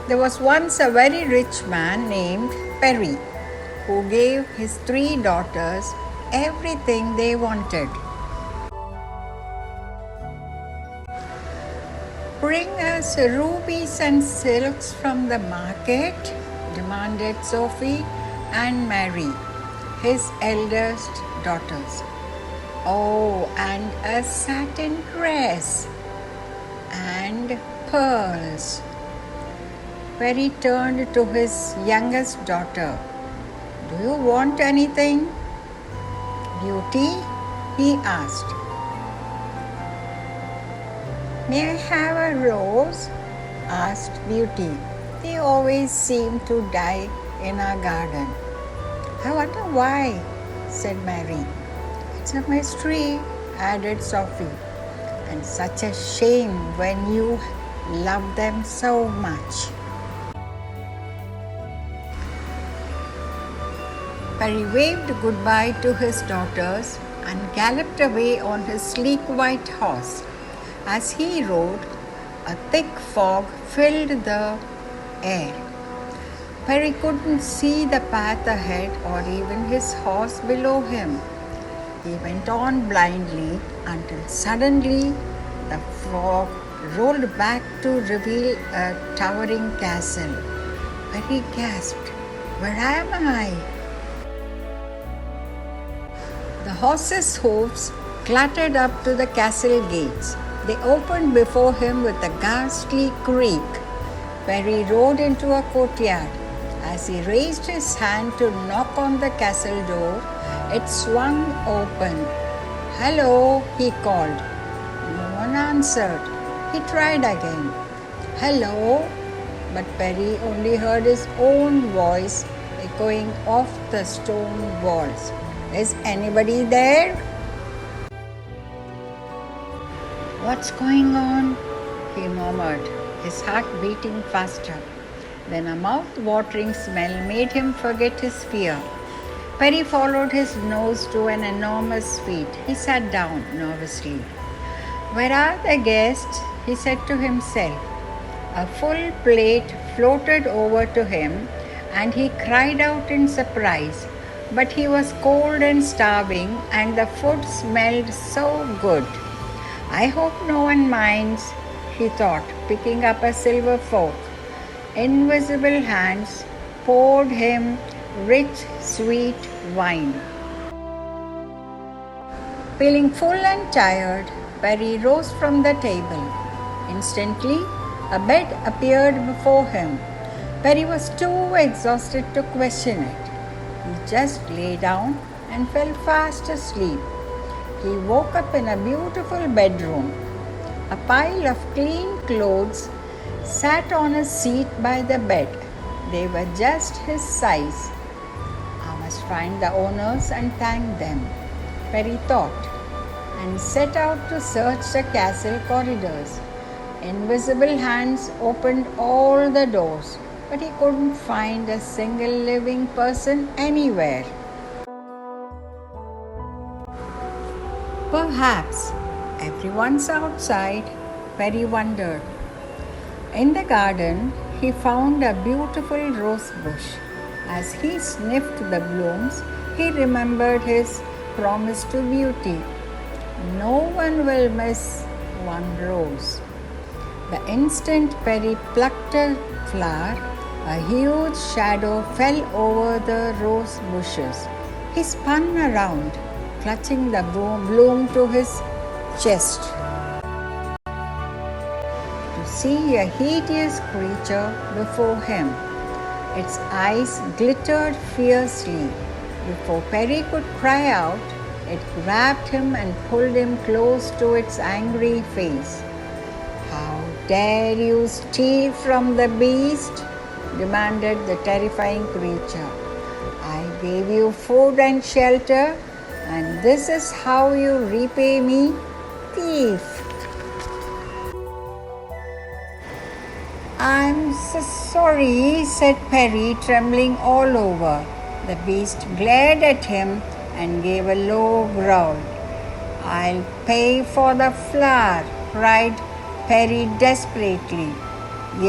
There was once a very rich man named Perry who gave his three daughters everything they wanted. "Bring us rubies and silks from the market," demanded Sophie and Mary, his eldest daughters. "Oh, and a satin dress and pearls." Perry turned to his youngest daughter. "Do you want anything, Beauty?" he asked. "May I have a rose?" asked Beauty. "They always seem to die in our garden." "I wonder why," said Mary. "It's a mystery," added Sophie, "and such a shame when you love them so much." Perry waved goodbye to his daughters and galloped away on his sleek white horse. As he rode, a thick fog filled the air. Perry couldn't see the path ahead or even his horse below him. He went on blindly until suddenly the fog rolled back to reveal a towering castle. Perry gasped, "Where am I?" The horse's hoofs clattered up to the castle gates. They opened before him with a ghastly creak. Perry rode into a courtyard. As he raised his hand to knock on the castle door, it swung open. "Hello," he called. No one answered. He tried again. "Hello," but Perry only heard his own voice echoing off the stone walls. "Is anybody there?" "What's going on?" he murmured, his heart beating faster. Then a mouth-watering smell made him forget his fear. Perry followed his nose to an enormous feat. He sat down nervously. "Where are the guests?" he said to himself. A full plate floated over to him, and he cried out in surprise. But he was cold and starving, and the food smelled so good. "I hope no one minds," he thought, picking up a silver fork. Invisible hands poured him rich, sweet wine. Feeling full and tired, Perry rose from the table. Instantly, a bed appeared before him. Perry was too exhausted to question it. He just lay down and fell fast asleep. He woke up in a beautiful bedroom. A pile of clean clothes sat on a seat by the bed. They were just his size. "I must find the owners and thank them," Perry thought, and set out to search the castle corridors. Invisible hands opened all the doors, but he couldn't find a single living person anywhere. Perhaps everyone's outside, Perry wondered. In the garden, he found a beautiful rose bush. As he sniffed the blooms, he remembered his promise to Beauty. "No one will miss one rose." The instant Perry plucked a flower, a huge shadow fell over the rose bushes. He spun around, clutching the bloom to his chest, to see a hideous creature before him. Its eyes glittered fiercely. Before Perry could cry out, it grabbed him and pulled him close to its angry face. "How dare you steal from the beast?" demanded the terrifying creature. "I gave you food and shelter, and this is how you repay me, thief!" "I'm so sorry," said Perry, trembling all over. The beast glared at him and gave a low growl. "I'll pay for the flower," cried Perry desperately.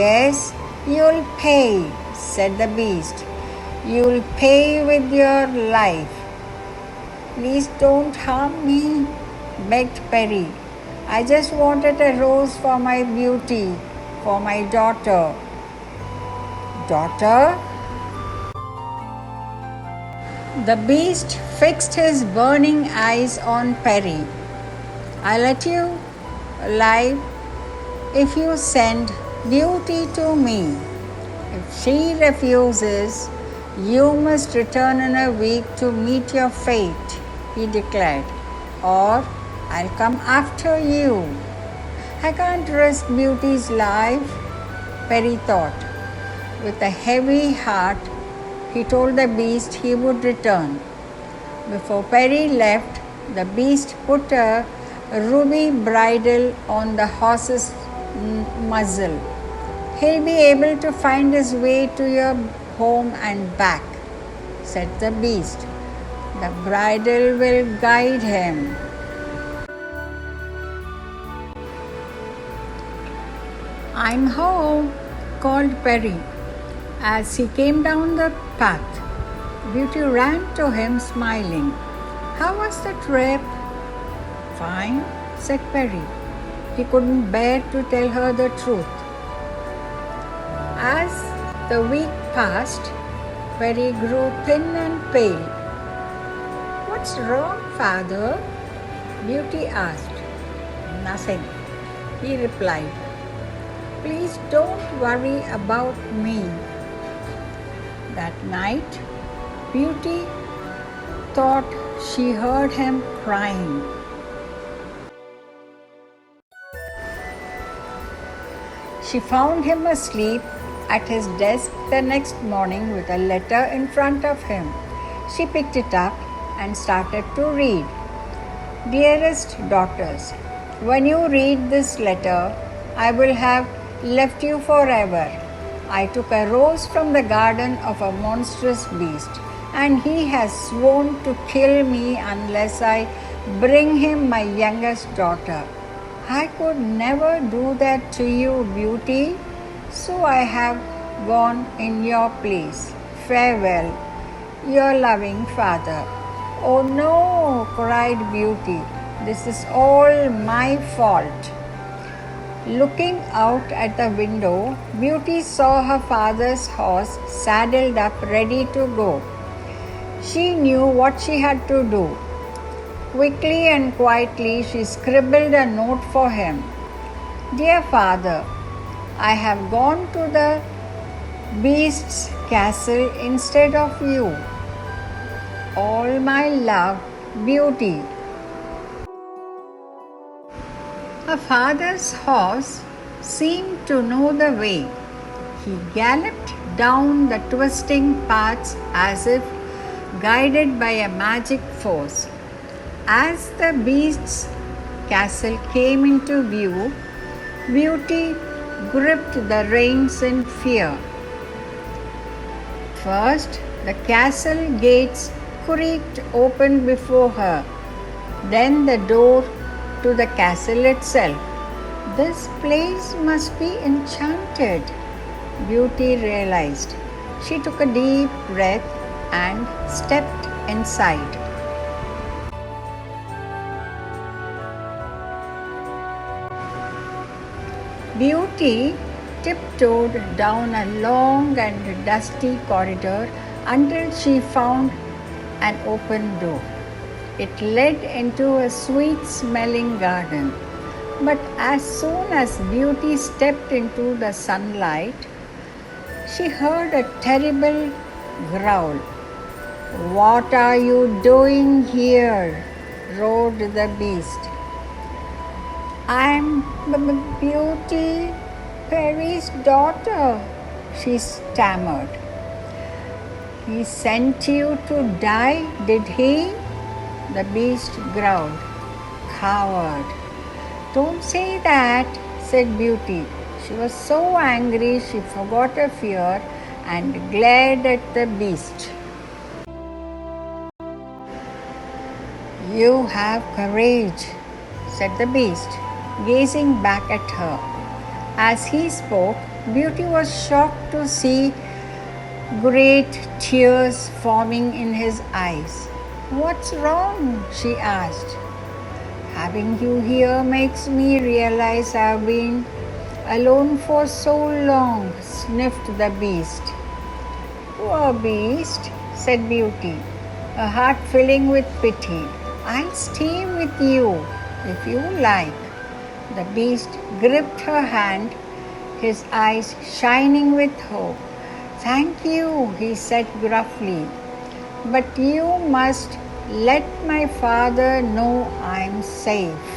"Yes, You'll pay, said the beast. You'll pay with your life. Please don't harm me, begged Perry. I just wanted a rose for my beauty, for my daughter. Daughter? The beast fixed his burning eyes on Perry. I'll let you alive if you send beauty to me. If she refuses, you must return in a week to meet your fate, he declared, or I'll come after you. I can't risk Beauty's life, Perry thought. With a heavy heart, he told the beast he would return. Before Perry left, the beast put a ruby bridle on the horse's muzzle. He'll be able to find his way to your home and back, said the beast. The bridle will guide him. I'm home, called Perry. As he came down the path, Beauty ran to him smiling. How was the trip? Fine, said Perry. He couldn't bear to tell her the truth. As the week passed, Perry grew thin and pale. What's wrong, father? Beauty asked. Nothing, he replied. Please don't worry about me. That night, Beauty thought she heard him crying. She found him asleep at his desk the next morning with a letter in front of him. She picked it up and started to read. Dearest daughters, when you read this letter, I will have left you forever. I took a rose from the garden of a monstrous beast, and he has sworn to kill me unless I bring him my youngest daughter. I could never do that to you, Beauty, so I have gone in your place. Farewell, your loving father. Oh no, cried Beauty. This is all my fault. Looking out at the window, Beauty saw her father's horse saddled up ready to go. She knew what she had to do. Quickly and quietly, she scribbled a note for him. Dear father, I have gone to the beast's castle instead of you. All my love, Beauty. Her father's horse seemed to know the way. He galloped down the twisting paths as if guided by a magic force. As the beast's castle came into view, Beauty gripped the reins in fear. First, the castle gates creaked open before her, then the door to the castle itself. This place must be enchanted, Beauty realized. She took a deep breath and stepped inside. Beauty tiptoed down a long and dusty corridor until she found an open door. It led into a sweet-smelling garden. But as soon as Beauty stepped into the sunlight, she heard a terrible growl. What are you doing here? Roared the beast. I'm Beauty, Perry's daughter, she stammered. He sent you to die, did he? The beast growled. Coward. Don't say that, said Beauty. She was so angry she forgot her fear and glared at the beast. You have courage, said the beast, gazing back at her. As he spoke, Beauty was shocked to see great tears forming in his eyes. "What's wrong?" she asked. "Having you here makes me realize I've been alone for so long," sniffed the beast. "Poor beast," said Beauty, her heart filling with pity. "I'll stay with you if you like." The beast gripped her hand, his eyes shining with hope. "Thank you," he said gruffly, "but you must let my father know I'm safe."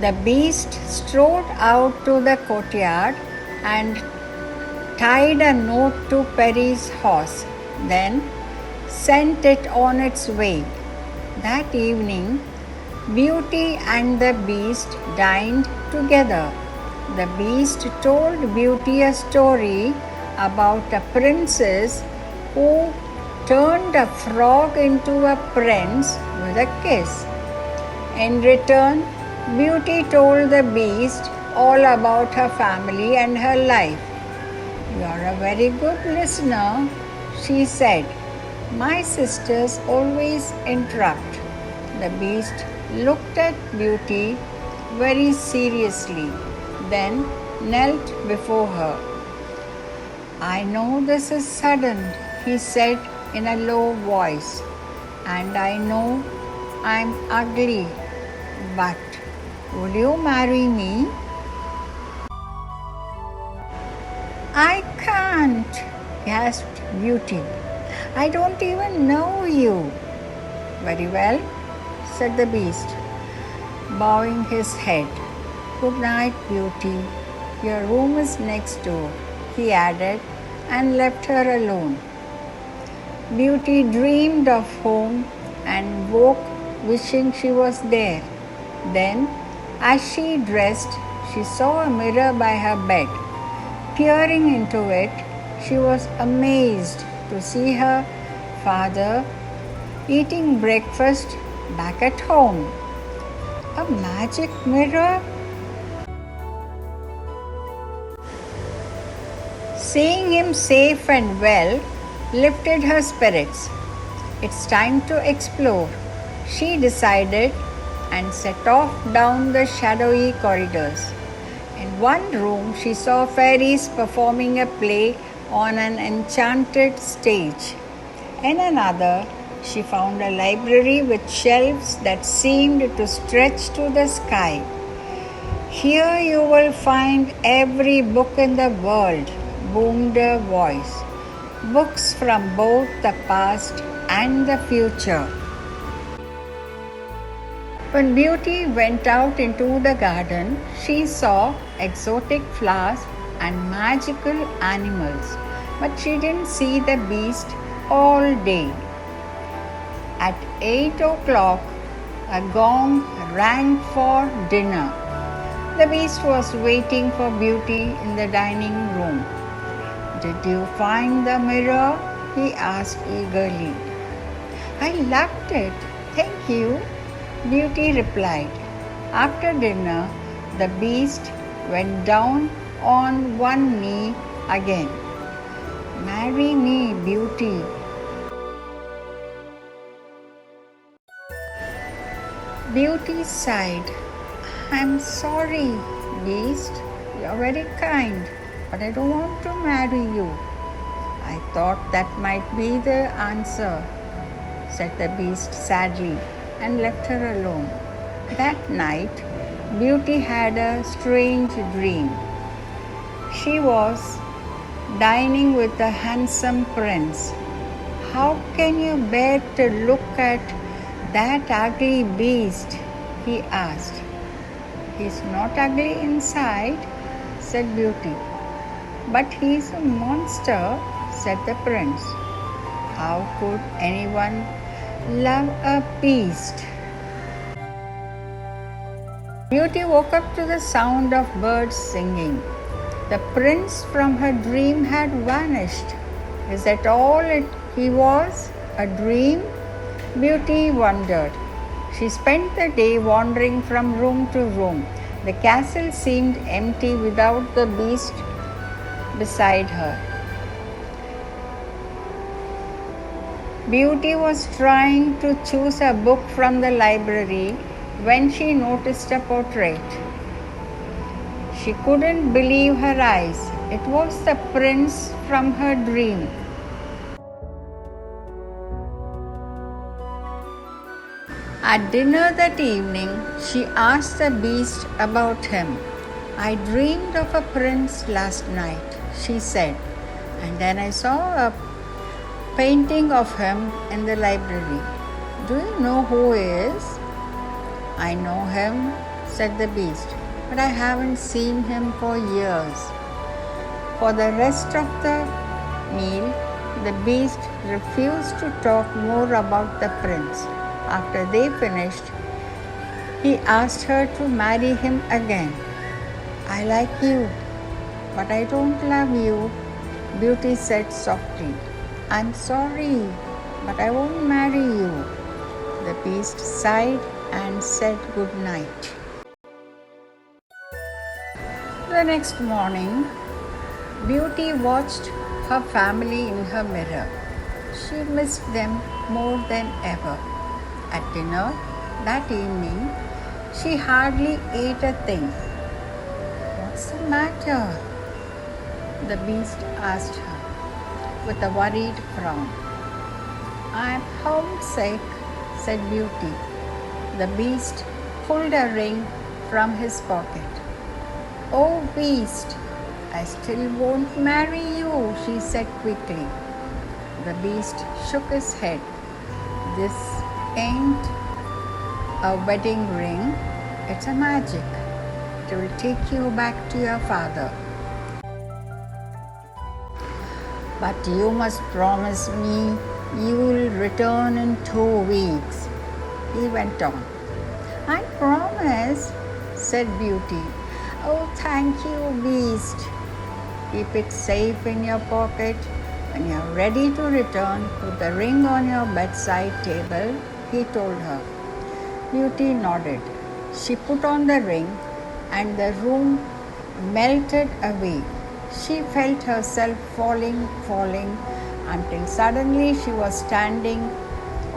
The beast strode out to the courtyard and tied a note to Peri's horse, then sent it on its way. That evening, Beauty and the beast dined together. The beast told Beauty a story about a princess who turned a frog into a prince with a kiss. In return, Beauty told the beast all about her family and her life. "You're a very good listener," she said. "My sisters always interrupt." The beast looked at Beauty very seriously, then knelt before her. "I know this is sudden," he said in a low voice, "and I know I'm ugly, but will you marry me?" "I can't," gasped Beauty. "I don't even know you." "Very well," said the beast, bowing his head. "Good night, Beauty. Your room is next door," he added, and left her alone. Beauty dreamed of home and woke wishing she was there. Then, as she dressed, she saw a mirror by her bed. Peering into it, she was amazed to see her father eating breakfast back at home. A magic mirror? Seeing him safe and well lifted her spirits. "It's time to explore," she decided, and set off down the shadowy corridors. In one room, she saw fairies performing a play on an enchanted stage. In another, she found a library with shelves that seemed to stretch to the sky. "Here you will find every book in the world," boomed a voice. "Books from both the past and the future." When Beauty went out into the garden, she saw exotic flowers and magical animals, but she didn't see the beast all day. At 8 o'clock, a gong rang for dinner. The beast was waiting for Beauty in the dining room. "Did you find the mirror?" he asked eagerly. "I loved it, thank you," Beauty replied. After dinner, the beast went down on one knee again. "Marry me, Beauty." Beauty sighed. "I'm sorry, beast. You're very kind, but I don't want to marry you." "I thought that might be the answer," said the beast sadly, and left her alone. That night, Beauty had a strange dream. She was dining with a handsome prince. "How can you bear to look at that ugly beast?" he asked. "He's not ugly inside," said Beauty. "But he's a monster," said the prince. "How could anyone love a beast?" Beauty woke up to the sound of birds singing. The prince from her dream had vanished. Is that all he was? A dream? Beauty wondered. She spent the day wandering from room to room. The castle seemed empty without the beast beside her. Beauty was trying to choose a book from the library when she noticed a portrait. She couldn't believe her eyes. It was the prince from her dream. At dinner that evening, she asked the beast about him. "I dreamed of a prince last night," she said, "and then I saw a painting of him in the library. Do you know who he is?" "I know him," said the beast, "but I haven't seen him for years." For the rest of the meal, the beast refused to talk more about the prince. After they finished, he asked her to marry him again. "I like you, but I don't love you," Beauty said softly. "I'm sorry, but I won't marry you." The beast sighed and said good night. The next morning, Beauty watched her family in her mirror. She missed them more than ever. At dinner that evening, she hardly ate a thing. "What's the matter?" the beast asked her with a worried frown. "I'm homesick," said Beauty. The beast pulled a ring from his pocket. "Oh, beast, I still won't marry you," she said quickly. The beast shook his head. "This ain't a wedding ring, it's a magic. It will take you back to your father. But you must promise me you will return in 2 weeks," he went on. "I promise," said Beauty. "Oh, thank you, beast. Keep it safe in your pocket. When you're ready to return, put the ring on your bedside table," he told her. Beauty nodded. She put on the ring and the room melted away. She felt herself falling until suddenly she was standing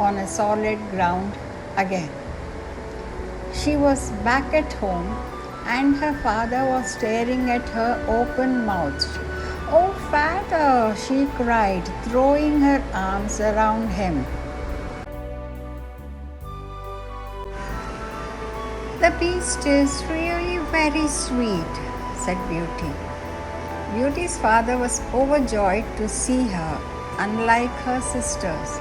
on a solid ground again. She was back at home and her father was staring at her open-mouthed. "Oh, father," she cried, throwing her arms around him. "The beast is really very sweet," said Beauty. Beauty's father was overjoyed to see her, unlike her sisters.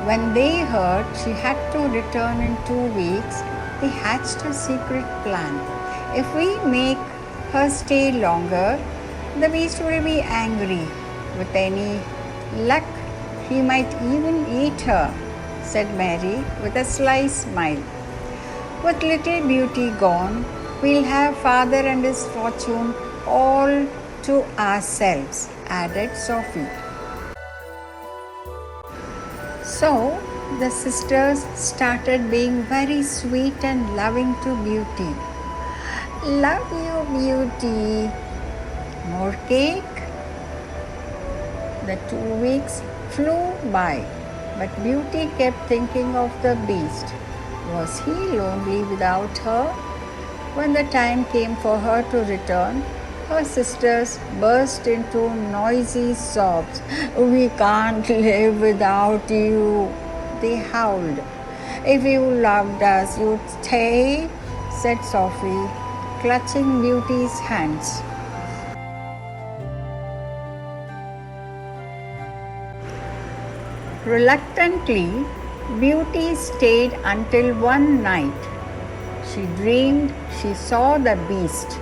When they heard she had to return in 2 weeks, they hatched a secret plan. "If we make her stay longer, the beast will be angry. With any luck, he might even eat her," said Mary with a sly smile. "With little Beauty gone, we'll have father and his fortune all to ourselves," added Sophie. So the sisters started being very sweet and loving to Beauty. "Love you, Beauty. More cake?" The 2 weeks flew by, but Beauty kept thinking of the beast. Was he lonely without her? When the time came for her to return, her sisters burst into noisy sobs. "We can't live without you," they howled. "If you loved us, you'd stay," said Sophie, clutching Beauty's hands. Reluctantly, Beauty stayed until one night. She dreamed she saw the beast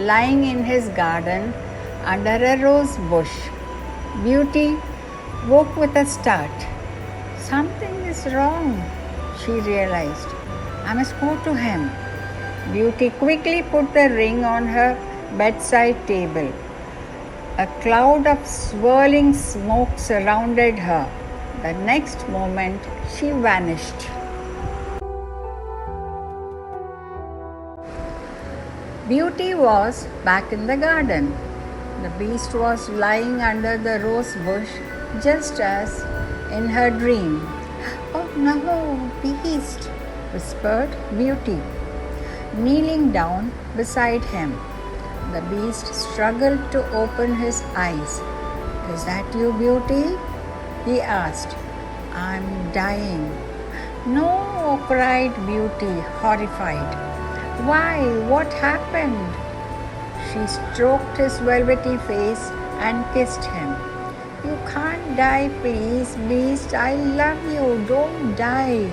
lying in his garden under a rose bush. Beauty woke with a start. Something is wrong, she realized. I must go to him. Beauty quickly put the ring on her bedside table. A cloud of swirling smoke surrounded her. The next moment, she vanished. Beauty was back in the garden. The beast was lying under the rose bush just as in her dream. Oh no, beast, whispered Beauty, kneeling down beside him. The beast struggled to open his eyes. Is that you, Beauty? He asked. I'm dying. No, cried Beauty, horrified. Why? What happened? She stroked his velvety face and kissed him. You can't die, please, beast. I love you. Don't die.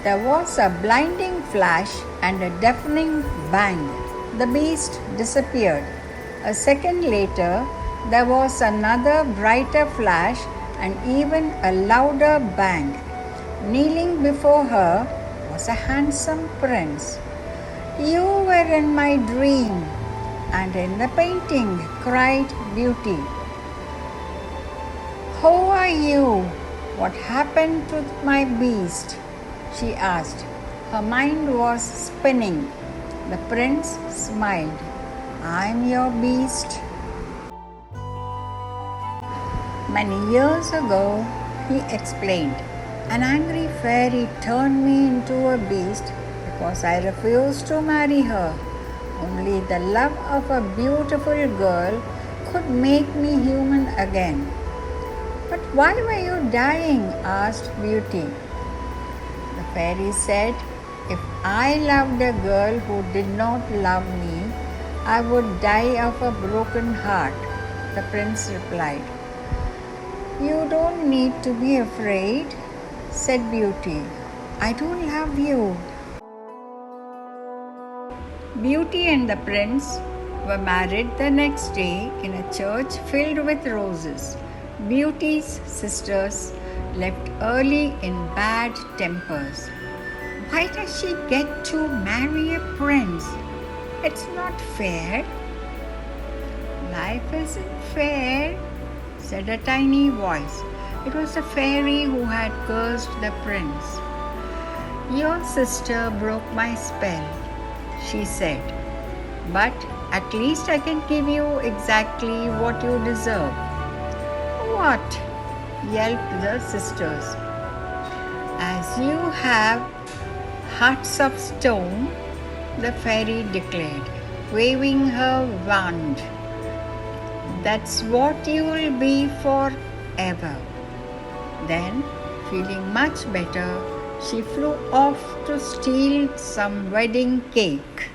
There was a blinding flash and a deafening bang. The beast disappeared. A second later, there was another brighter flash and even a louder bang. Kneeling before her was a handsome prince. You were in my dream and in the painting, cried Beauty. Who are you? What happened to my beast? She asked. Her mind was spinning. The prince smiled. I'm your beast. Many years ago, he explained, an angry fairy turned me into a beast because I refused to marry her. Only the love of a beautiful girl could make me human again. But why were you dying? Asked Beauty. The fairy said, if I loved a girl who did not love me, I would die of a broken heart. The prince replied. You don't need to be afraid, said Beauty. I don't love you. Beauty and the prince were married the next day in a church filled with roses. Beauty's sisters left early in bad tempers. Why does she get to marry a prince? It's not fair. Life isn't fair, said a tiny voice. It was a fairy who had cursed the prince. Your sister broke my spell, she said. But at least I can give you exactly what you deserve. What? Yelped the sisters. As you have hearts of stone, the fairy declared, waving her wand. That's what you will be forever. Then, feeling much better, she flew off to steal some wedding cake.